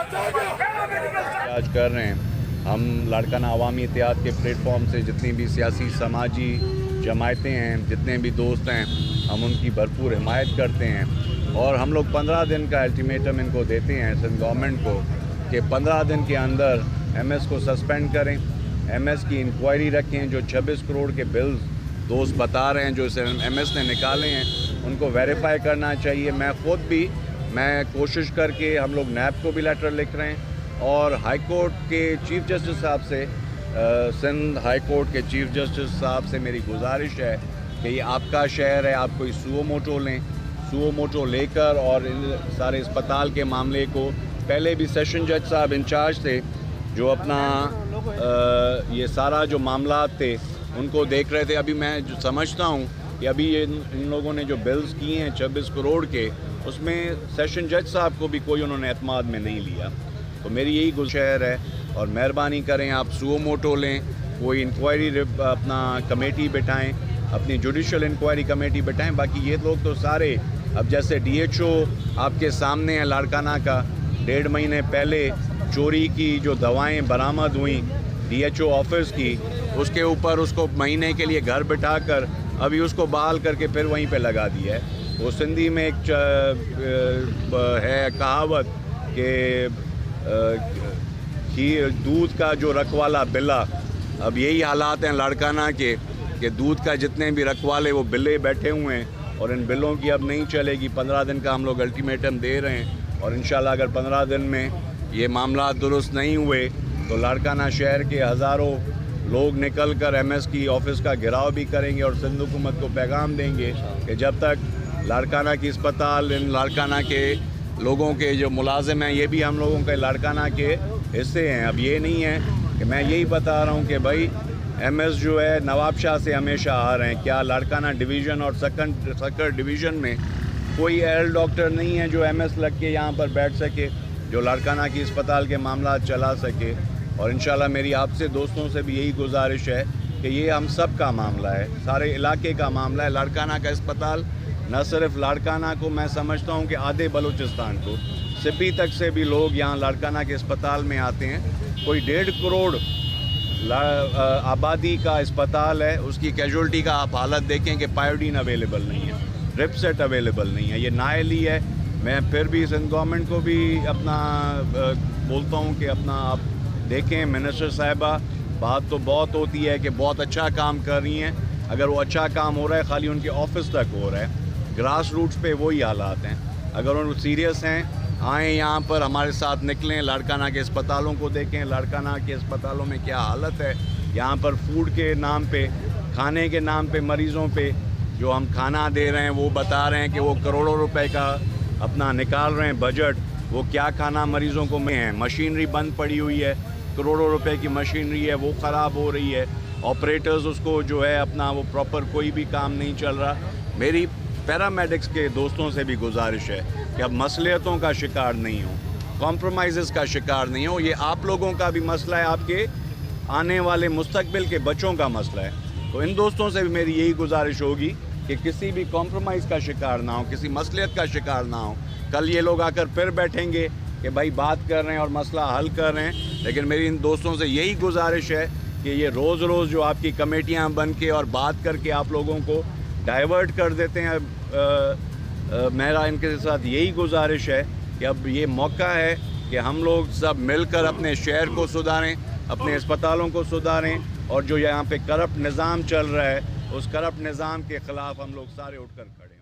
आज कर रहे हैं हम लाड़काना अवामी इत्तेहाद के प्लेटफॉर्म से जितनी भी सियासी समाजी जमायतें हैं, जितने भी दोस्त हैं, हम उनकी भरपूर हिमायत करते हैं। और हम लोग 15 दिन का अल्टीमेटम इनको देते हैं सिंध गवर्नमेंट को कि 15 दिन के अंदर एमएस को सस्पेंड करें, एमएस की इंक्वायरी रखें। जो 26 करोड़ के बिल्स दोस्त बता रहे हैं जो एमएस ने निकाले हैं, उनको वेरीफाई करना चाहिए। मैं कोशिश करके हम लोग नैब को भी लेटर लिख रहे हैं और हाई कोर्ट के चीफ जस्टिस साहब से, सिंध हाई कोर्ट के चीफ जस्टिस साहब से मेरी गुजारिश है कि ये आपका शहर है, आप कोई सुओ मोटो लेकर और इन सारे अस्पताल के मामले को, पहले भी सेशन जज साहब इंचार्ज थे जो अपना ये सारा जो मामला थे उनको देख रहे थे। अभी मैं जो समझता हूँ कि अभी इन लोगों ने जो बिल्स किए हैं 26 करोड़ के, उसमें सेशन जज साहब को भी कोई उन्होंने एतमाद में नहीं लिया। तो मेरी यही गुज़ारिश है और मेहरबानी करें आप सुओ मोटो लें, कोई इंक्वायरी अपना कमेटी बिठाएं, अपनी जुडिशल इंक्वायरी कमेटी बिठाएं। बाकी ये लोग तो सारे, अब जैसे डीएचओ आपके सामने है लाड़काना का, 1.5 महीने पहले चोरी की जो दवाएं बरामद हुई डीएचओ ऑफिस की, उसके ऊपर उसको महीने के लिए घर बिठाकर अभी उसको बहाल करके फिर वहीं पे लगा दिया है। वो सिंधी में एक है कहावत कि दूध का जो रखवाला बिल्ला, अब यही हालात हैं लाड़काना के कि दूध का जितने भी रखवाले वो बिल्ले बैठे हुए हैं और इन बिल्लों की अब नहीं चलेगी। 15 दिन का हम लोग अल्टीमेटम दे रहे हैं और इंशाल्लाह अगर 15 दिन में ये मामला दुरुस्त नहीं हुए तो लाड़काना शहर के हज़ारों लोग निकल कर एमएस की ऑफिस का घेराव भी करेंगे और सिंध हुकूमत को पैगाम देंगे कि जब तक लाड़काना की अस्पताल, इन लाड़काना के लोगों के जो मुलाजिम हैं, ये भी हम लोगों के लाड़काना के हिस्से हैं। अब ये नहीं है कि मैं यही बता रहा हूँ कि भाई एमएस जो है नवाब शाह से हमेशा आ रहे हैं। क्या लाड़काना डिवीज़न और सक्कर डिवीज़न में कोई एल डॉक्टर नहीं है जो एमएस लग के यहाँ पर बैठ सके, जो लाड़काना की अस्पताल के मामला चला सके? और इंशाल्लाह मेरी आपसे दोस्तों से भी यही गुजारिश है कि ये हम सब का मामला है, सारे इलाके का मामला है। लाड़काना का अस्पताल न सिर्फ लाड़काना को, मैं समझता हूँ कि आधे बलूचिस्तान को, सिपी तक से भी लोग यहाँ लाड़काना के अस्पताल में आते हैं। कोई 1.5 करोड़ आबादी का अस्पताल है, उसकी कैजुअल्टी का आप हालत देखें कि पायोडीन अवेलेबल नहीं है, रिप सेट अवेलेबल नहीं है, ये नाअहली है। मैं फिर भी सिंध गवर्नमेंट को भी अपना बोलता हूँ कि अपना आप देखें। मिनिस्टर साहिबा, बात तो बहुत होती है कि बहुत अच्छा काम कर रही हैं, अगर वो अच्छा काम हो रहा है खाली उनके ऑफिस तक हो रहा है, ग्रास रूट्स पे वही हालात हैं। अगर वो सीरियस हैं, आएँ यहाँ पर हमारे साथ निकलें, लाड़काना के अस्पतालों को देखें, लाड़काना के अस्पतालों में क्या हालत है। यहाँ पर फूड के नाम पे, खाने के नाम पे, मरीज़ों पे जो हम खाना दे रहे हैं वो बता रहे हैं कि वो करोड़ों रुपए का अपना निकाल रहे हैं बजट, वो क्या खाना मरीज़ों को में है। मशीनरी बंद पड़ी हुई है, करोड़ों रुपए की मशीनरी है, वो ख़राब हो रही है। ऑपरेटर्स उसको जो है अपना वो प्रॉपर कोई भी काम नहीं चल रहा। मेरी पैरामेडिक्स के दोस्तों से भी गुजारिश है कि अब मसलियतों का शिकार नहीं हो, कॉम्प्रोमाइज़ का शिकार नहीं हो। ये आप लोगों का भी मसला है, आपके आने वाले मुस्तकबिल के बच्चों का मसला है। तो इन दोस्तों से भी मेरी यही गुजारिश होगी कि किसी भी कॉम्प्रोमाइज़ का शिकार ना हो, किसी मसलियत का शिकार ना हो। कल ये लोग आकर फिर बैठेंगे कि भाई बात कर रहे हैं और मसला हल कर रहे हैं, लेकिन मेरी इन दोस्तों से यही गुजारिश है कि ये रोज़ रोज़ जो आपकी कमेटियां बन के और बात करके आप लोगों को डाइवर्ट कर देते हैं। मेरा इनके साथ यही गुजारिश है कि अब ये मौका है कि हम लोग सब मिलकर अपने शहर को सुधारें, अपने अस्पतालों को सुधारें, और जो यहाँ पे करप्ट निज़ाम चल रहा है उस करप्ट निज़ाम के ख़िलाफ़ हम लोग सारे उठकर खड़े हैं।